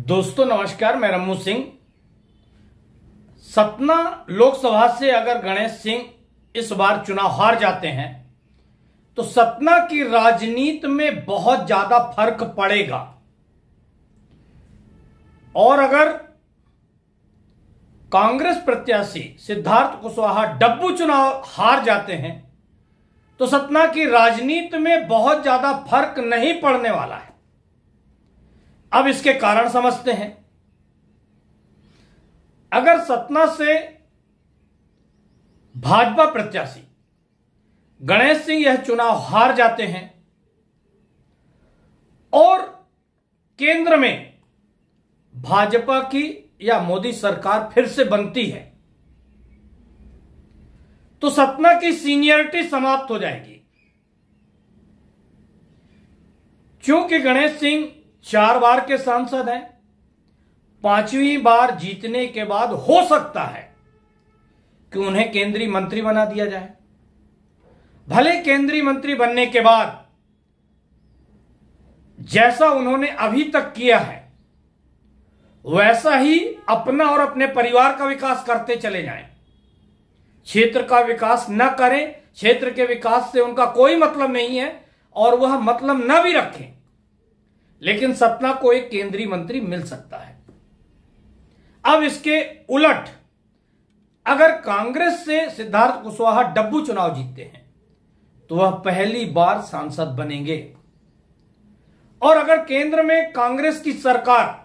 दोस्तों नमस्कार, मैं रम्मू सिंह। सतना लोकसभा से अगर गणेश सिंह इस बार चुनाव हार जाते हैं तो सतना की राजनीति में बहुत ज्यादा फर्क पड़ेगा। और अगर कांग्रेस प्रत्याशी सिद्धार्थ कुशवाहा डब्बू चुनाव हार जाते हैं तो सतना की राजनीति में बहुत ज्यादा फर्क नहीं पड़ने वाला है। अब इसके कारण समझते हैं। अगर सतना से भाजपा प्रत्याशी गणेश सिंह यह चुनाव हार जाते हैं और केंद्र में भाजपा की या मोदी सरकार फिर से बनती है तो सतना की सीनियरिटी समाप्त हो जाएगी। क्योंकि गणेश सिंह 4 बार के सांसद हैं, 5वीं बार जीतने के बाद हो सकता है कि उन्हें केंद्रीय मंत्री बना दिया जाए। भले केंद्रीय मंत्री बनने के बाद जैसा उन्होंने अभी तक किया है वैसा ही अपना और अपने परिवार का विकास करते चले जाएं। क्षेत्र का विकास न करें, क्षेत्र के विकास से उनका कोई मतलब नहीं है और वह मतलब न भी रखें, लेकिन सतना को एक केंद्रीय मंत्री मिल सकता है। अब इसके उलट अगर कांग्रेस से सिद्धार्थ कुशवाहा डब्बू चुनाव जीतते हैं तो वह पहली बार सांसद बनेंगे। और अगर केंद्र में कांग्रेस की सरकार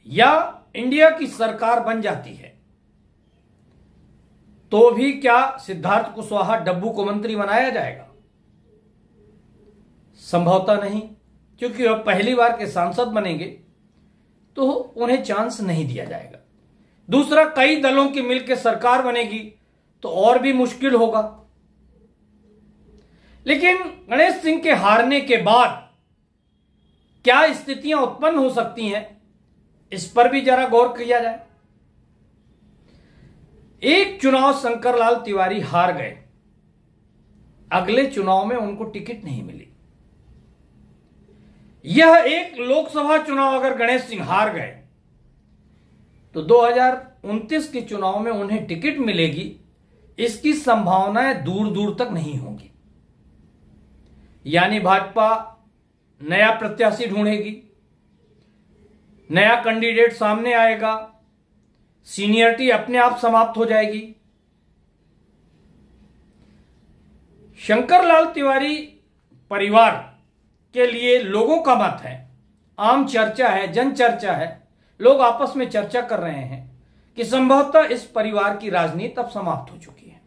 या इंडिया की सरकार बन जाती है तो भी क्या सिद्धार्थ कुशवाहा डब्बू को मंत्री बनाया जाएगा? संभवतः नहीं, क्योंकि वह पहली बार के सांसद बनेंगे तो उन्हें चांस नहीं दिया जाएगा। दूसरा, कई दलों की मिलकर सरकार बनेगी तो और भी मुश्किल होगा। लेकिन गणेश सिंह के हारने के बाद क्या स्थितियां उत्पन्न हो सकती हैं, इस पर भी जरा गौर किया जाए। एक चुनाव शंकरलाल तिवारी हार गए, अगले चुनाव में उनको टिकट नहीं मिली। यह एक लोकसभा चुनाव अगर गणेश सिंह हार गए तो 2029 के चुनाव में उन्हें टिकट मिलेगी, इसकी संभावनाएं दूर दूर तक नहीं होंगी। यानी भाजपा नया प्रत्याशी ढूंढेगी, नया कैंडिडेट सामने आएगा, सीनियरिटी अपने आप समाप्त हो जाएगी। शंकरलाल तिवारी परिवार के लिए लोगों का मत है, आम चर्चा है, जन चर्चा है, लोग आपस में चर्चा कर रहे हैं कि संभवतः इस परिवार की राजनीति अब समाप्त हो चुकी है।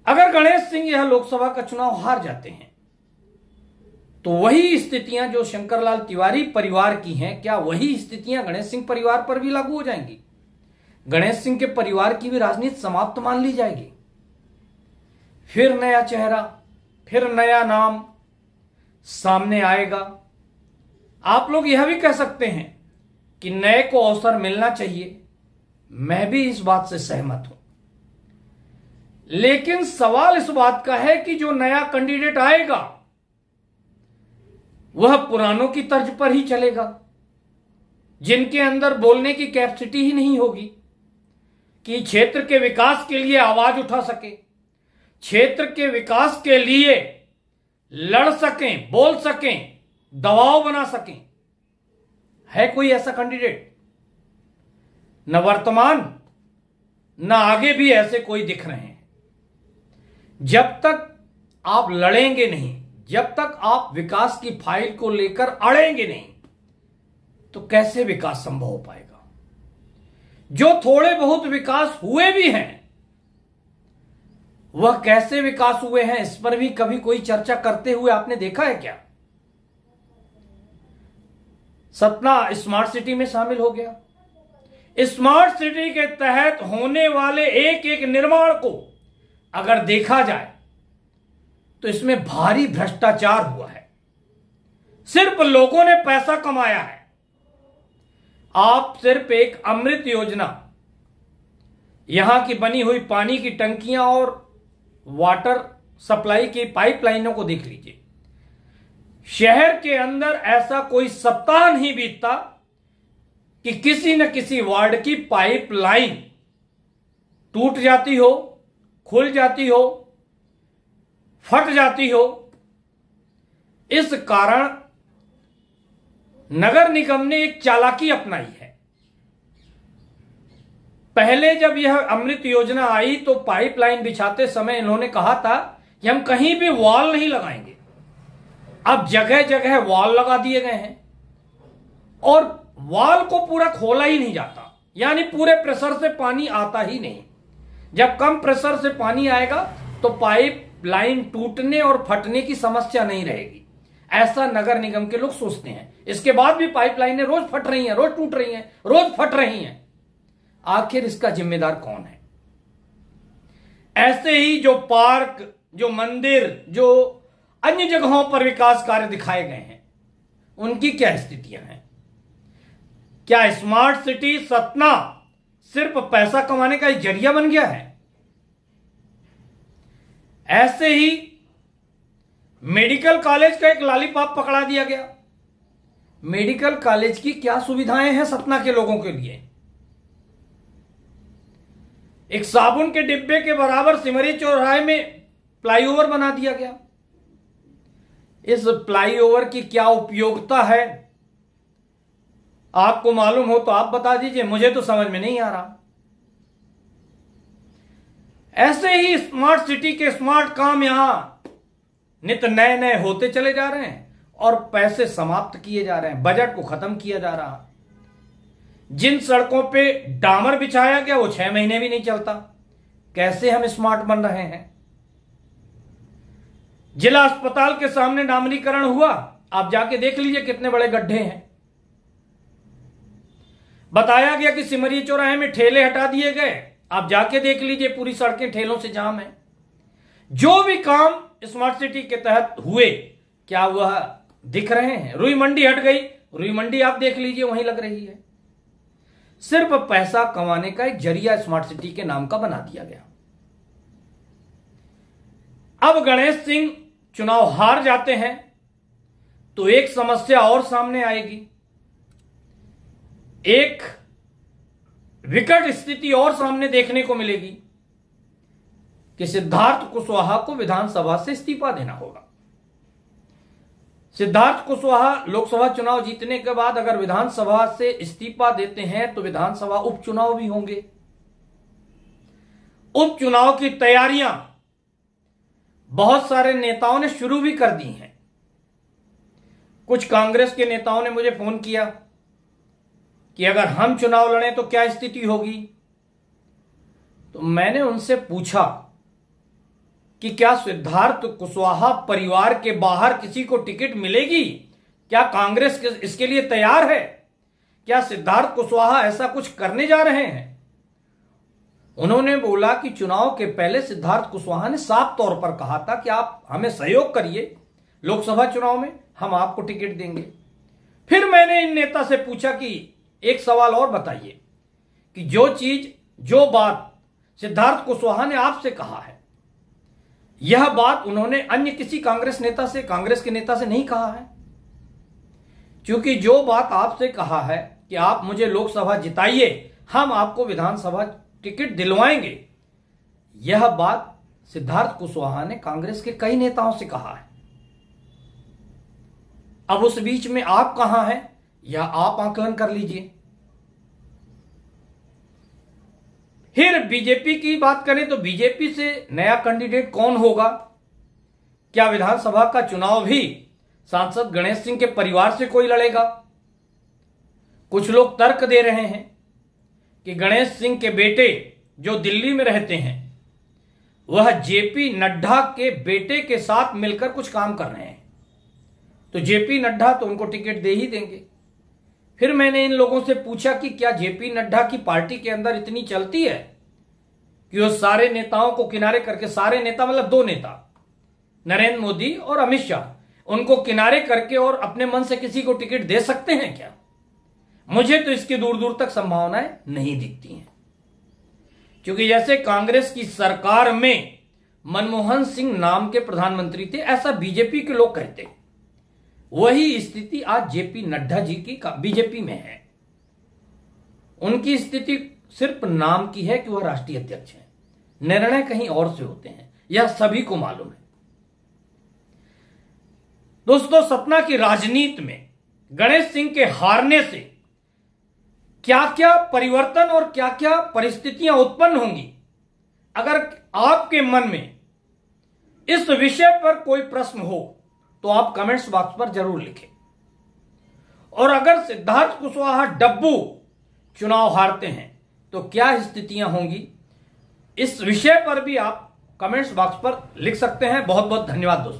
अगर गणेश सिंह यह लोकसभा का चुनाव हार जाते हैं तो वही स्थितियां जो शंकरलाल तिवारी परिवार की हैं, क्या वही स्थितियां गणेश सिंह परिवार पर भी लागू हो जाएंगी? गणेश सिंह के परिवार की भी राजनीति समाप्त मान ली जाएगी। फिर नया चेहरा, फिर नया नाम सामने आएगा। आप लोग यह भी कह सकते हैं कि नए को अवसर मिलना चाहिए, मैं भी इस बात से सहमत हूं। लेकिन सवाल इस बात का है कि जो नया कैंडिडेट आएगा वह पुरानों की तर्ज पर ही चलेगा, जिनके अंदर बोलने की कैपेसिटी ही नहीं होगी कि क्षेत्र के विकास के लिए आवाज उठा सके, क्षेत्र के विकास के लिए लड़ सकें, बोल सकें, दबाव बना सकें। है कोई ऐसा कैंडिडेट? न वर्तमान न आगे भी ऐसे कोई दिख रहे हैं। जब तक आप लड़ेंगे नहीं, जब तक आप विकास की फाइल को लेकर अड़ेंगे नहीं तो कैसे विकास संभव हो पाएगा? जो थोड़े बहुत विकास हुए भी हैं वह कैसे विकास हुए हैं, इस पर भी कभी कोई चर्चा करते हुए आपने देखा है क्या? सतना स्मार्ट सिटी में शामिल हो गया। स्मार्ट सिटी के तहत होने वाले एक एक निर्माण को अगर देखा जाए तो इसमें भारी भ्रष्टाचार हुआ है। सिर्फ लोगों ने पैसा कमाया है। आप सिर्फ एक अमृत योजना, यहां की बनी हुई पानी की टंकियां और वाटर सप्लाई की पाइपलाइनों को देख लीजिए। शहर के अंदर ऐसा कोई सप्ताह नहीं बीतता कि किसी न किसी वार्ड की पाइपलाइन टूट जाती हो, खुल जाती हो, फट जाती हो। इस कारण नगर निगम ने एक चालाकी अपनाई है। पहले जब यह अमृत योजना आई तो पाइपलाइन बिछाते समय इन्होंने कहा था कि हम कहीं भी वॉल नहीं लगाएंगे। अब जगह जगह वॉल लगा दिए गए हैं और वॉल को पूरा खोला ही नहीं जाता, यानी पूरे प्रेशर से पानी आता ही नहीं। जब कम प्रेशर से पानी आएगा तो पाइप लाइन टूटने और फटने की समस्या नहीं रहेगी, ऐसा नगर निगम के लोग सोचते हैं। इसके बाद भी पाइपलाइनें रोज फट रही हैं, रोज टूट रही हैं, रोज फट रही हैं। आखिर इसका जिम्मेदार कौन है? ऐसे ही जो पार्क, जो मंदिर, जो अन्य जगहों पर विकास कार्य दिखाए गए हैं, उनकी क्या स्थितियां हैं? क्या स्मार्ट सिटी सतना सिर्फ पैसा कमाने का एक जरिया बन गया है? ऐसे ही मेडिकल कॉलेज का एक लॉलीपॉप पकड़ा दिया गया। मेडिकल कॉलेज की क्या सुविधाएं हैं सतना के लोगों के लिए? एक साबुन के डिब्बे के बराबर सिमरी चौराहे में फ्लाईओवर बना दिया गया। इस फ्लाईओवर की क्या उपयोगिता है? आपको मालूम हो तो आप बता दीजिए, मुझे तो समझ में नहीं आ रहा। ऐसे ही स्मार्ट सिटी के स्मार्ट काम यहां नित नए नए होते चले जा रहे हैं और पैसे समाप्त किए जा रहे हैं, बजट को खत्म किया जा रहा। जिन सड़कों पे डामर बिछाया गया वो 6 महीने भी नहीं चलता। कैसे हम स्मार्ट बन रहे हैं? जिला अस्पताल के सामने डामरीकरण हुआ, आप जाके देख लीजिए कितने बड़े गड्ढे हैं। बताया गया कि सिमरी चौराहे में ठेले हटा दिए गए, आप जाके देख लीजिए पूरी सड़कें ठेलों से जाम है। जो भी काम स्मार्ट सिटी के तहत हुए, क्या वह दिख रहे हैं? रुई मंडी हट गई, रुई मंडी आप देख लीजिए वहीं लग रही है। सिर्फ पैसा कमाने का एक जरिया स्मार्ट सिटी के नाम का बना दिया गया। अब गणेश सिंह चुनाव हार जाते हैं तो एक समस्या और सामने आएगी, एक विकट स्थिति और सामने देखने को मिलेगी कि सिद्धार्थ कुशवाहा को विधानसभा से इस्तीफा देना होगा। सिद्धार्थ कुशवाहा लोकसभा चुनाव जीतने के बाद अगर विधानसभा से इस्तीफा देते हैं तो विधानसभा उपचुनाव भी होंगे। उपचुनाव की तैयारियां बहुत सारे नेताओं ने शुरू भी कर दी हैं। कुछ कांग्रेस के नेताओं ने मुझे फोन किया कि अगर हम चुनाव लड़ें तो क्या स्थिति होगी। तो मैंने उनसे पूछा कि क्या सिद्धार्थ कुशवाहा परिवार के बाहर किसी को टिकट मिलेगी? क्या कांग्रेस इसके लिए तैयार है? क्या सिद्धार्थ कुशवाहा ऐसा कुछ करने जा रहे हैं? उन्होंने बोला कि चुनाव के पहले सिद्धार्थ कुशवाहा ने साफ तौर पर कहा था कि आप हमें सहयोग करिए, लोकसभा चुनाव में हम आपको टिकट देंगे। फिर मैंने इन नेता से पूछा कि एक सवाल और बताइए कि जो चीज, जो बात सिद्धार्थ कुशवाहा ने आपसे कहा है, यह बात उन्होंने अन्य किसी कांग्रेस के नेता से नहीं कहा है। क्योंकि जो बात आपसे कहा है कि आप मुझे लोकसभा जिताइए, हम आपको विधानसभा टिकट दिलवाएंगे, यह बात सिद्धार्थ कुशवाहा ने कांग्रेस के कई नेताओं से कहा है। अब उस बीच में आप कहां हैं, यह आप आकलन कर लीजिए। फिर बीजेपी की बात करें तो बीजेपी से नया कैंडिडेट कौन होगा? क्या विधानसभा का चुनाव भी सांसद गणेश सिंह के परिवार से कोई लड़ेगा? कुछ लोग तर्क दे रहे हैं कि गणेश सिंह के बेटे जो दिल्ली में रहते हैं वह जेपी नड्डा के बेटे के साथ मिलकर कुछ काम कर रहे हैं, तो जेपी नड्डा तो उनको टिकट दे ही देंगे। फिर मैंने इन लोगों से पूछा कि क्या जेपी नड्डा की पार्टी के अंदर इतनी चलती है कि वो सारे नेताओं को किनारे करके, सारे नेता मतलब 2 नेता, नरेंद्र मोदी और अमित शाह, उनको किनारे करके और अपने मन से किसी को टिकट दे सकते हैं क्या? मुझे तो इसकी दूर दूर तक संभावनाएं नहीं दिखती हैं। क्योंकि जैसे कांग्रेस की सरकार में मनमोहन सिंह नाम के प्रधानमंत्री थे, ऐसा बीजेपी के लोग कहते हैं। वही स्थिति आज जेपी नड्डा जी की बीजेपी में है। उनकी स्थिति सिर्फ नाम की है कि वह राष्ट्रीय अध्यक्ष हैं, निर्णय कहीं और से होते हैं, यह सभी को मालूम है। दोस्तों, सतना की राजनीति में गणेश सिंह के हारने से क्या क्या परिवर्तन और क्या क्या परिस्थितियां उत्पन्न होंगी, अगर आपके मन में इस विषय पर कोई प्रश्न हो तो आप कमेंट्स बॉक्स पर जरूर लिखें। और अगर सिद्धार्थ कुशवाहा डब्बू चुनाव हारते हैं तो क्या स्थितियां होंगी, इस विषय पर भी आप कमेंट्स बॉक्स पर लिख सकते हैं। बहुत बहुत धन्यवाद दोस्तों।